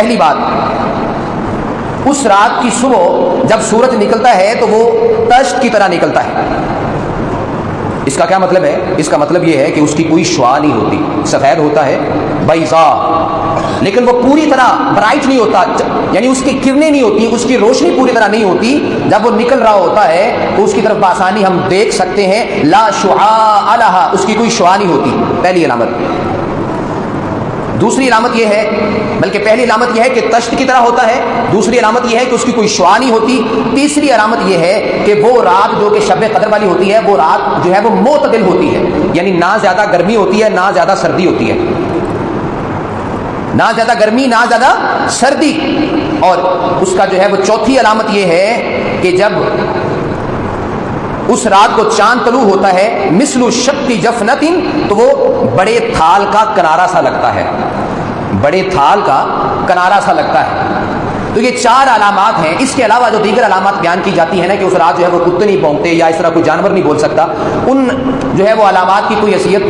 پہلی بات، اس رات کی صبح جب سورج نکلتا ہے تو وہ تشت کی طرح نکلتا ہے۔ اس کا کیا مطلب ہے؟ اس کا مطلب یہ ہے کہ اس کی کوئی شعاع نہیں ہوتی، سفید ہوتا ہے بیضاء، لیکن وہ پوری طرح برائٹ نہیں ہوتا، یعنی اس کی کرنیں نہیں ہوتی، اس کی روشنی پوری طرح نہیں ہوتی۔ جب وہ نکل رہا ہوتا ہے تو اس کی طرف بآسانی ہم دیکھ سکتے ہیں، لا شعاع لہا، اس کی کوئی شعاع نہیں ہوتی، پہلی علامت۔ دوسری علامت یہ ہے، بلکہ پہلی علامت یہ ہے کہ تشت کی طرح ہوتا ہے، دوسری علامت یہ ہے کہ اس کی کوئی شعاع نہیں ہوتی، تیسری علامت یہ ہے کہ وہ رات جو کہ شب قدر والی ہوتی ہے، وہ رات جو ہے وہ معتدل ہوتی ہے، یعنی نہ زیادہ گرمی ہوتی ہے نہ زیادہ سردی ہوتی ہے، نہ زیادہ گرمی نہ زیادہ سردی۔ اور اس کا جو ہے وہ چوتھی علامت یہ ہے کہ جب اس رات کو چاند طلوع ہوتا ہے مثل شق جفنۃ، تو وہ بڑے تھال کا کنارہ سا لگتا ہے، بڑے تھال کا کنارہ سا لگتا ہے۔ تو یہ چار علامات ہیں۔ اس کے علاوہ جو دیگر علامات بیان کی جاتی ہیں نا کہ اس رات جو ہے وہ کتے نہیں بھونکتے یا اس طرح کوئی جانور نہیں بول سکتا، ان جو ہے وہ علامات کی کوئی حیثیت نہیں۔